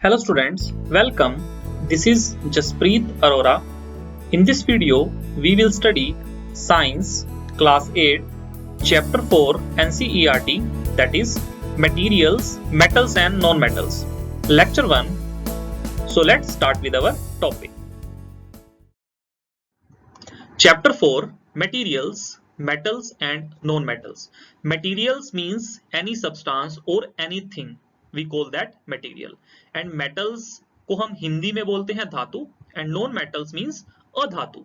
Hello students, welcome. This is Jaspreet Arora. In this video, we will study Science Class 8, Chapter 4 NCERT, that is Materials, Metals and Non-Metals. Lecture 1. So let's start with our topic. Chapter 4, Materials, Metals and Non-Metals. Materials means any substance or anything. We call that material. And metals को हम हिंदी में बोलते हैं धातु and non-metals means अधातु.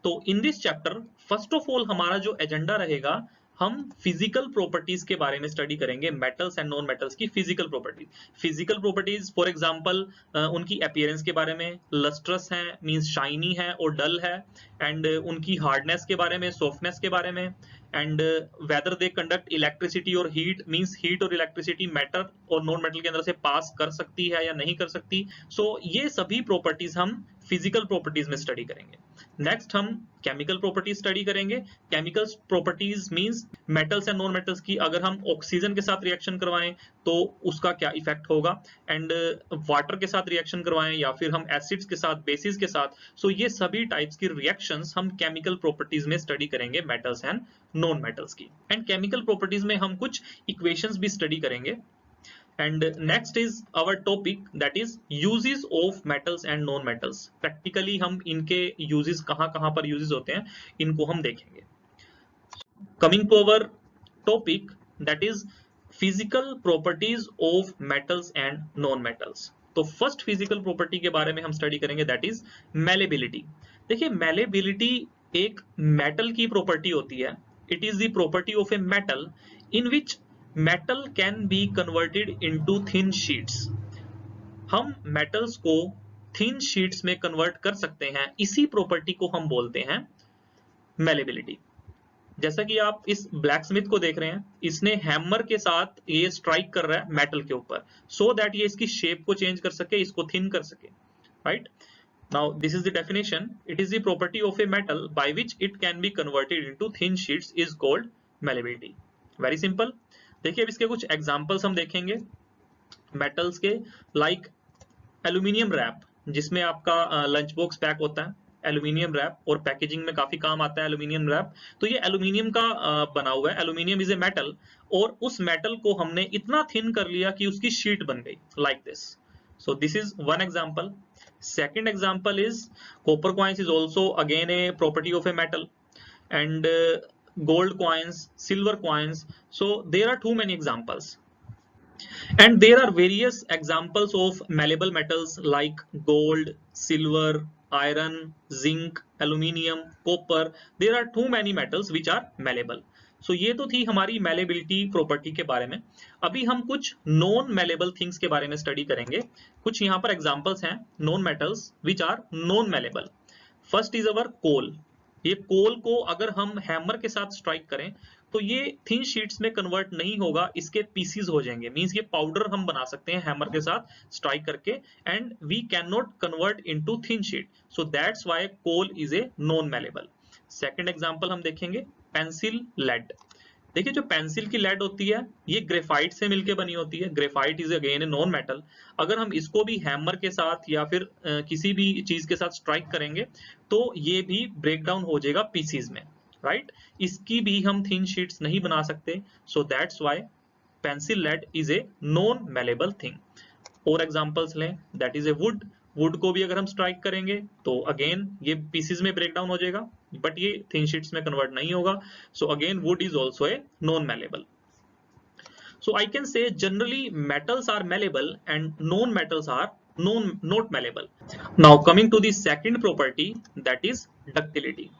तो in this chapter, first of all हमारा जो agenda रहेगा, हम फिजिकल प्रॉपर्टीज के बारे में स्टडी करेंगे. मेटल्स एंड नॉन मेटल्स की physical properties. Physical properties for example उनकी अपीयरेंस के बारे में, लस्ट्रस है मींस शाइनी है और डल है, एंड उनकी हार्डनेस के बारे में, सॉफ्टनेस के बारे में, and whether they conduct electricity और हीट मींस हीट और इलेक्ट्रिसिटी मैटर और नॉन मेटल के अंदर से पास कर सकती है या नहीं कर सकती. सो ये सभी प्रॉपर्टीज हम फिजिकल प्रॉपर्टीज में स्टडी करेंगे. नेक्स्ट हम केमिकल प्रॉपर्टीज स्टडी करेंगे. Chemical properties means metals and non metals की अगर हम ऑक्सीजन के साथ रिएक्शन करवाएं तो उसका क्या इफेक्ट होगा, एंड वाटर के साथ रिएक्शन करवाएं या फिर हम एसिड्स के साथ, बेसिस के साथ. सो ये सभी टाइप्स की रिएक्शंस हम केमिकल प्रॉपर्टीज में स्टडी करेंगे, मेटल्स एंड नॉन मेटल्स की. एंड केमिकल प्रॉपर्टीज में हम कुछ इक्वेशंस भी स्टडी करेंगे. And next is our topic, that is uses of metals and non metals. Practically हम इनके uses कहाँ पर uses होते हैं इनको हम देखेंगे. Coming to our topic, that is physical properties of metals and non metals. तो फर्स्ट फिजिकल प्रॉपर्टी के बारे में हम स्टडी करेंगे, दैट इज मैलेबिलिटी. देखिए मैलेबिलिटी एक मेटल की प्रॉपर्टी होती है. It is the property of a metal in which metal can be converted into thin sheets. हम metals को thin sheets में convert कर सकते हैं. इसी प्रॉपर्टी को हम बोलते हैं malleability. जैसा कि आप इस ब्लैकस्मिथ को देख रहे हैं, इसने हैमर के साथ ये स्ट्राइक कर रहा है मेटल के ऊपर, सो दैट ये इसकी शेप को चेंज कर सके, इसको थिन कर सके. Right. Now this is the definition. It is the property of a metal by which it can be converted into thin sheets is called malleability. Very simple. देखिए अब इसके कुछ एग्जांपल्स हम देखेंगे मेटल्स के, लाइक एल्यूमिनियम रैप, जिसमें आपका lunch box pack होता है. एल्यूमिनियम रैप और पैकेजिंग में काफी काम आता है एल्यूमिनियम रैप. तो ये एल्यूमिनियम का बना हुआ है. एल्यूमिनियम इज ए मेटल और उस मेटल को हमने इतना थिन कर लिया कि उसकी शीट बन गई like this. So this is one example. Second example is copper coins is also again a property of a metal, and gold coins, silver coins. So there are too many examples, and there are various examples of malleable metals like gold, silver, iron, zinc, aluminium, copper. There are too many metals which are malleable. So ये तो थी हमारी malleability property के बारे में. अभी हम कुछ non malleable things के बारे में स्टडी करेंगे. कुछ यहाँ पर examples हैं non metals which are non malleable. First is our coal. ये कोल को अगर हम हैमर के साथ स्ट्राइक करें तो ये थिन शीट्स में कन्वर्ट नहीं होगा, इसके पीसीज हो जाएंगे. मींस ये पाउडर हम बना सकते हैं हैमर के साथ स्ट्राइक करके, and we can not convert into thin sheet. So that's why coal is a non malleable. Second example हम देखेंगे पेंसिल लेड. देखिए जो पेंसिल की लेड होती है ये ग्रेफाइट से मिलकर बनी होती है. Graphite is again a non metal. अगर हम इसको भी हैमर के साथ या फिर किसी भी चीज के साथ स्ट्राइक करेंगे तो ये भी ब्रेक डाउन हो जाएगा पीसीज में. राइट. इसकी भी हम थिन शीट्स नहीं बना सकते. So that's why pencil lead is a non malleable thing. और एग्जांपल्स लें, that is a wood. Wood को भी अगर हम स्ट्राइक करेंगे तो अगेन ये पीसेस में ब्रेक डाउन हो जाएगा, बट ये थिन शीट्स में कन्वर्ट नहीं होगा. So again wood is also a non malleable. So I can say generally metals are malleable and non metals are not malleable. Now coming to the second property, that is ductility.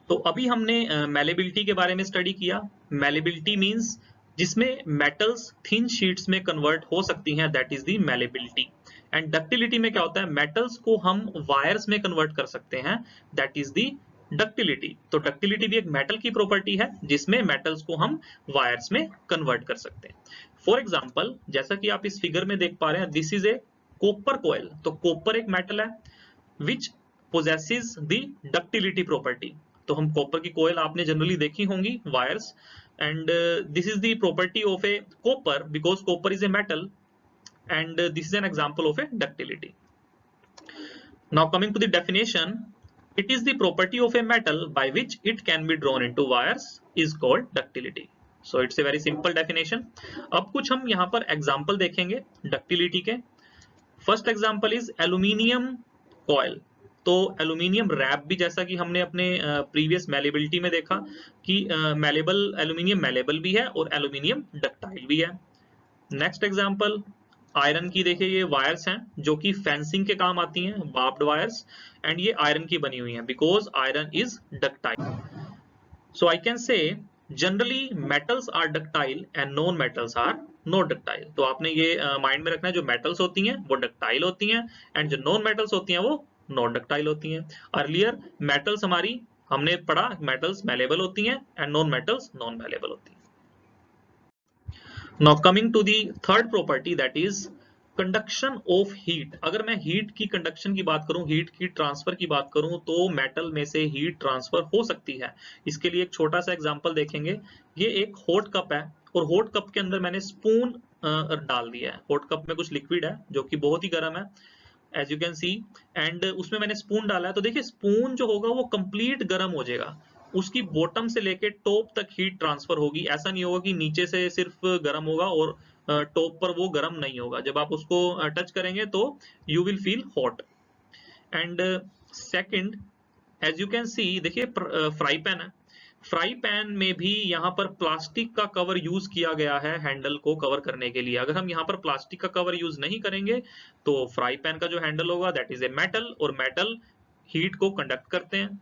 तो अभी हमने malleability के बारे में study किया. Malleability means जिसमें metals thin sheets में convert हो सकती हैं, that is the malleability. And ductility में क्या होता है, मेटल्स को हम वायर्स में कन्वर्ट कर सकते हैं, दैट इज द डक्टिलिटी. तो डक्टिलिटी भी एक मेटल की प्रॉपर्टी है जिसमें मेटल्स को हम वायर्स में कन्वर्ट कर सकते हैं. फॉर एग्जांपल जैसा कि आप इस फिगर में देख पा रहे हैं, दिस इज ए कॉपर कोयल. तो कॉपर एक मेटल है विच पोजेसेस द डक्टिलिटी प्रॉपर्टी. तो हम कॉपर की कोयल आपने जनरली देखी होंगी, wires, and this is the property of A copper because copper is a metal and this is an example of a ductility. Now coming to the definition, it is the property of a metal by which it can be drawn into wires is called ductility. So it's a very simple definition. अब कुछ हम यहाँ पर example देखेंगे ductility के. First example is aluminium coil. तो aluminium rap भी, जैसा कि हमने अपने प्रीवियस मैलेबिलिटी में देखा कि मैलेबल एल्यूमिनियम मैलेबल भी है और एल्यूमिनियम डक्टाइल भी है. नेक्स्ट एग्जाम्पल आयरन की. देखिए ये वायर्स हैं जो कि फेंसिंग के काम आती हैं, बार्ब्ड वायर्स, एंड ये आयरन की बनी हुई हैं because iron is ductile. So I can say generally metals are ductile and non metals are not ductile. तो आपने ये माइंड में रखना है, जो मेटल्स होती हैं वो डक्टाइल होती हैं एंड जो नॉन मेटल्स होती हैं वो नॉट डक्टाइल होती हैं. अर्लियर मेटल्स हमारी हमने पढ़ा मेटल्स मैलेबल होती हैं and non metals non malleable होती हैं. Now coming to the third property that is conduction of heat. अगर मैं हीट की कंडक्शन की बात करूं, हीट की ट्रांसफर की बात करूं, तो मेटल में से हीट ट्रांसफर हो सकती है. इसके लिए एक छोटा सा एग्जांपल देखेंगे. ये एक हॉट कप है और हॉट कप के अंदर मैंने स्पून डाल दिया है. हॉट कप में कुछ लिक्विड है जो कि बहुत ही गर्म है as you can see, and उसमें मैंने स्पून डाला है. तो देखिए स्पून जो होगा वो कंप्लीट गर्म हो जाएगा, उसकी बॉटम से लेके टॉप तक हीट ट्रांसफर होगी. ऐसा नहीं होगा कि नीचे से सिर्फ गर्म होगा और टॉप पर वो गर्म नहीं होगा. जब आप उसको टच करेंगे तो you will feel hot. And second, as you can see, देखिए फ्राई पैन है. फ्राई पैन में भी यहाँ पर प्लास्टिक का कवर यूज किया गया है हैंडल को कवर करने के लिए. अगर हम यहाँ पर प्लास्टिक का कवर यूज नहीं करेंगे तो फ्राई पैन का जो हैंडल होगा दैट इज ए मेटल, और मेटल हीट को कंडक्ट करते हैं.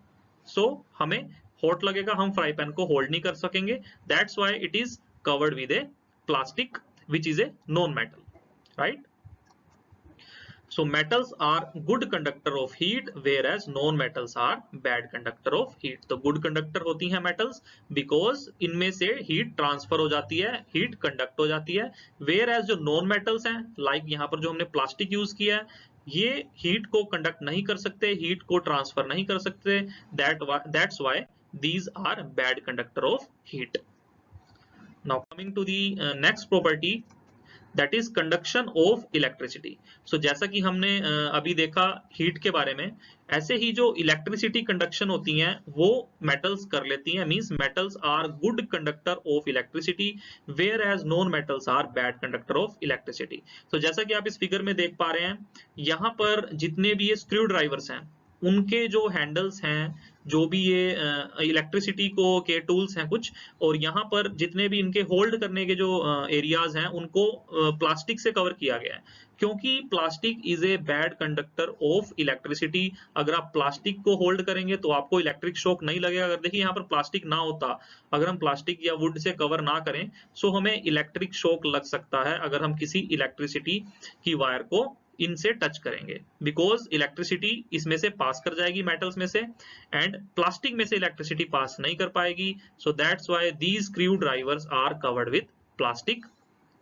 सो हमें हॉट लगेगा, हम फ्राई पैन को होल्ड नहीं कर सकेंगे. That's why it is covered with A plastic which is a non-metal, right? So metals are good conductor of heat whereas non-metals are bad conductor of heat. तो good conductor होती हैं metals because इनमें से heat transfer हो जाती है, heat conduct हो जाती है. Whereas जो non-metals हैं, like यहाँ पर जो हमने plastic use किया है, ये heat को conduct नहीं कर सकते, heat को transfer नहीं कर सकते. That's why these are bad conductor of heat. Now coming to the next property that is conduction of electricity. So जैसा कि हमने अभी देखा हीट के बारे में, ऐसे ही जो इलेक्ट्रिसिटी कंडक्शन होती हैं वो मेटल्स कर लेती हैं. Means metals are good conductor of electricity whereas non metals are bad conductor of electricity. तो जैसा कि आप इस फिगर में देख पा रहे हैं, यहाँ पर जितने भी ये स्क्रू ड्राइवर्स हैं उनके जो हैंडल्स हैं, जो भी ये इलेक्ट्रिसिटी को के टूल्स हैं कुछ, और यहाँ पर जितने भी इनके होल्ड करने के जो एरियाज हैं उनको प्लास्टिक से कवर किया गया है, क्योंकि plastic is a bad conductor of electricity. अगर आप प्लास्टिक को होल्ड करेंगे तो आपको इलेक्ट्रिक शॉक नहीं लगेगा. अगर देखिए यहाँ पर प्लास्टिक ना होता, अगर हम प्लास्टिक या वुड से कवर ना करें, सो हमें इलेक्ट्रिक शॉक लग सकता है अगर हम किसी इलेक्ट्रिसिटी की वायर को इनसे टच करेंगे, बिकॉज इलेक्ट्रिसिटी इसमें से पास कर जाएगी मेटल्स में से, एंड प्लास्टिक में से इलेक्ट्रिसिटी पास नहीं कर पाएगी. So that's why these screwdrivers are covered with plastic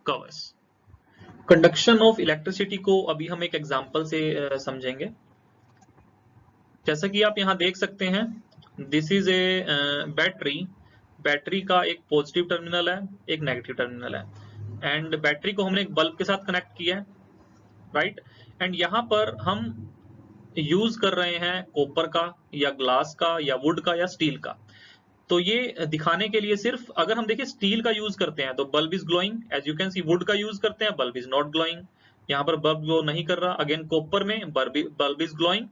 covers. Conduction of electricity को अभी हम एक एग्जांपल से समझेंगे. जैसा कि आप यहाँ देख सकते हैं, this is a battery. Battery का एक पॉजिटिव टर्मिनल है, एक नेगेटिव टर्मिनल है, एंड बैटरी को हमने एक बल्ब के साथ कनेक्ट किया है, राइट? एंड यहाँ पर हम यूज कर रहे हैं कॉपर का या ग्लास का या वुड का या स्टील का. तो ये दिखाने के लिए सिर्फ, अगर हम देखिए स्टील का यूज करते हैं तो bulb is glowing, as you can see. Wood का यूज करते हैं, बल्ब इज नॉट ग्लोइंग. यहाँ पर बल्ब ग्लो नहीं कर रहा. अगेन कॉपर में bulb is glowing,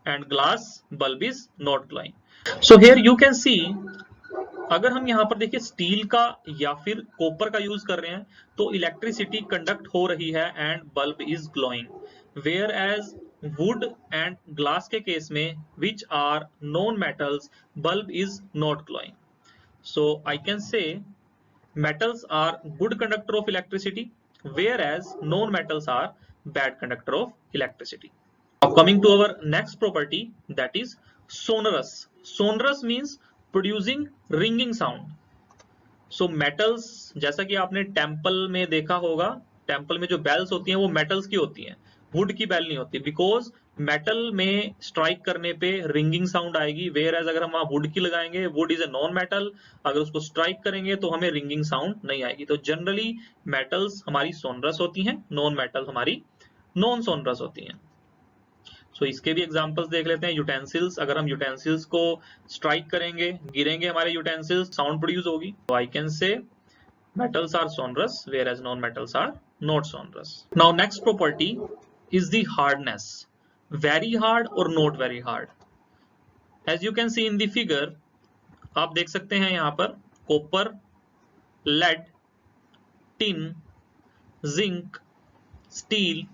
and glass bulb is not glowing. So here you can सी, अगर हम यहाँ पर देखिए स्टील का या फिर कॉपर का यूज कर रहे हैं तो इलेक्ट्रिसिटी कंडक्ट हो रही है and bulb is glowing. Whereas wood and glass के केस में, which are non metals, bulb is not glowing. So I can say metals are good conductor of electricity whereas non metals are bad conductor of electricity. Now coming to our next property, that is sonorous. Sonorous means producing ringing sound. So metals, जैसा कि आपने temple में देखा होगा, temple में जो bells होती हैं वो मेटल्स की होती हैं, वुड की बेल नहीं होती, बिकॉज मेटल में स्ट्राइक करने पे रिंगिंग साउंड आएगी, वेयर एज अगर हम वहां वुड की लगाएंगे, would is a non metal, अगर उसको स्ट्राइक करेंगे तो हमें रिंगिंग साउंड नहीं आएगी। तो जनरली मेटल्स हमारी सोनरस होती हैं, नॉन मेटल हमारी नॉन सोनरस होती हैं। सो इसके भी एग्जांपल्स देख लेते हैं। यूटेंसिल्स, अगर हम यूटेंसिल्स को स्ट्राइक करेंगे, गिरेंगे हमारे यूटेंसिल्स, साउंड प्रोड्यूस होगी। तो आई कैन से metals are sonorous whereas non-metals are not sonorous. Now next property is the hardness, very hard or not very hard. As you can see in the figure, आप देख सकते हैं यहाँ पर copper, lead, tin, zinc, steel,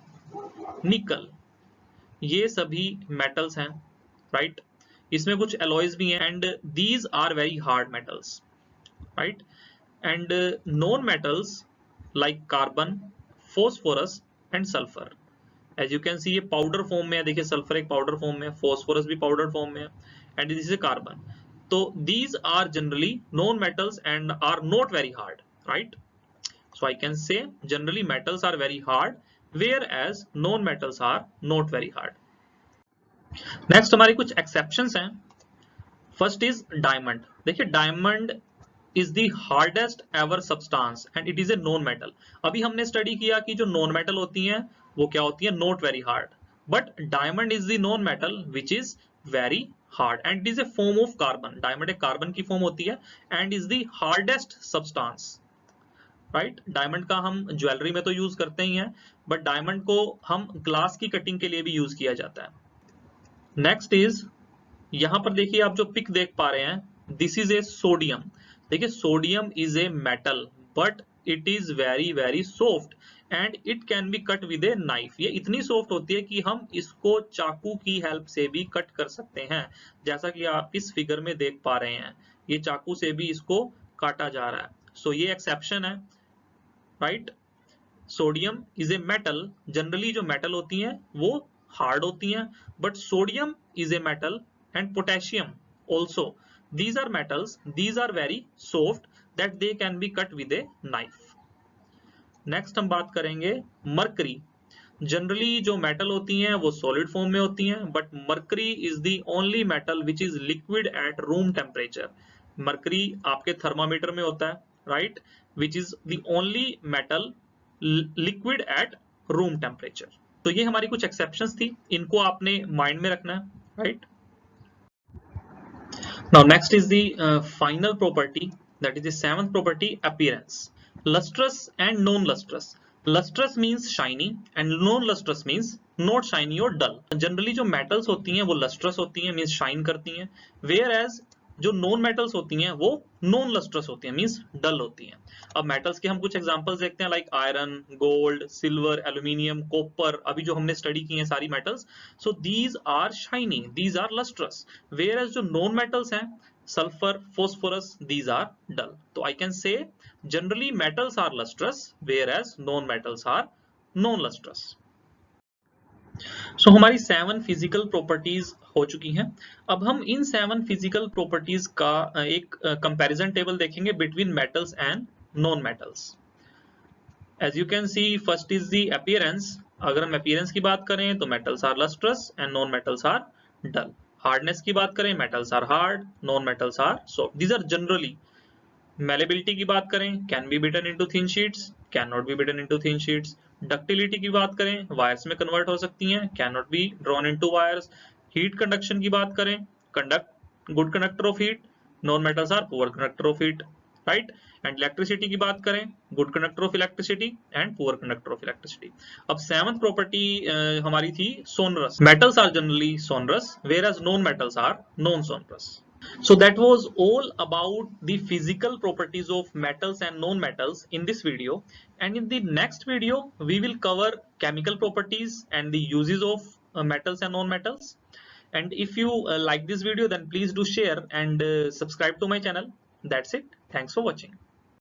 nickel, ये सभी metals हैं, right? इसमें कुछ एलॉयज भी हैं and these are very hard metals, right? And non-metals like carbon, phosphorus and sulfur. As you can see ये पाउडर फॉर्म में है, देखिए सल्फर एक पाउडर फॉर्म में है, phosphorus भी पाउडर फॉर्म में है and this is a carbon. तो these are generally non-metals and are not very hard, right? So I can say generally metals are very hard whereas non-metals are not very hard. Next हमारी कुछ exceptions हैं. First is diamond. देखिए diamond is the hardest ever substance and it is a non metal. अभी हमने study किया कि जो non metal होती हैं वो क्या होती है, not very hard, but diamond is the non metal which is very hard and it is a form of carbon. Diamond एक कार्बन की फॉर्म होती है and is the hardest substance, right? Diamond का हम ज्वेलरी में तो use करते ही हैं, बट डायमंड को हम ग्लास की कटिंग के लिए भी यूज किया जाता है। नेक्स्ट इज, यहां पर देखिए आप जो पिक देख पा रहे हैं, दिस इज ए सोडियम। देखिए sodium is a metal but it is very very soft and it can be cut with a knife. ये इतनी सॉफ्ट होती है कि हम इसको चाकू की हेल्प से भी कट कर सकते हैं, जैसा कि आप इस फिगर में देख पा रहे हैं, ये चाकू से भी इसको काटा जा रहा है। सो ये एक्सेप्शन है, right? Sodium is a metal, generally जो मेटल होती हैं वो हार्ड होती हैं, but sodium is a metal and potassium also. These are metals, these are very soft that they can be cut with a knife. Next हम बात करेंगे mercury. Generally जो मेटल होती हैं वो सॉलिड फॉर्म में होती हैं, but mercury is the only metal which is liquid at room temperature. Mercury आपके थर्मामीटर में होता है, right? Which is the only metal liquid at room temperature. तो ये हमारी कुछ एक्सेप्शंस थी, इनको आपने माइंड में रखना है, right? Now next is the final property, that is the seventh property, appearance. Lustrous and non-lustrous. Lustrous means shiny and non-lustrous means not shiny or dull. Generally जो metals होती हैं वो lustrous होती हैं, means shine करती हैं, whereas जो non metals होती हैं वो नॉन लस्ट्रस होती हैं, मींस डल होती हैं। अब मेटल्स के हम कुछ एग्जांपल्स देखते हैं, like iron, gold, silver, aluminium, copper, अभी जो हमने स्टडी की हैं सारी metals. So these are shiny, these are lustrous, whereas जो नॉन मेटल्स हैं, sulphur, phosphorus, these are dull. तो I can say generally metals are lustrous whereas non metals are non lustrous. So हमारी 7 physical properties हो चुकी हैं। अब हम इन 7 physical properties का एक कंपैरिजन टेबल देखेंगे between metals and non metals. As you can see, first is the appearance. अगर हम अपीयरेंस की बात करें तो metals are lustrous and non metals are dull. Hardness की बात करें, metals are hard, non metals are soft. These are generally. Malleability की बात करें, can be beaten into thin sheets, can not be beaten into thin sheets. Ductility की बात करें, wires में कन्वर्ट हो सकती हैं, can not be drawn into wires. Heat conduction की बात करें, conduct good conductor of heat, non metals are poor conductor of heat, right? And electricity की बात करें, good conductor of electricity and poor conductor of electricity. अब 7th property हमारी थी sonorous. Metals are generally sonorous whereas non metals are non sonorous. So that was all about the physical properties of metals and non-metals in this video, and in the next video we will cover chemical properties and the uses of metals and non-metals. And if you like this video, then please do share and subscribe to my channel. That's it. Thanks for watching.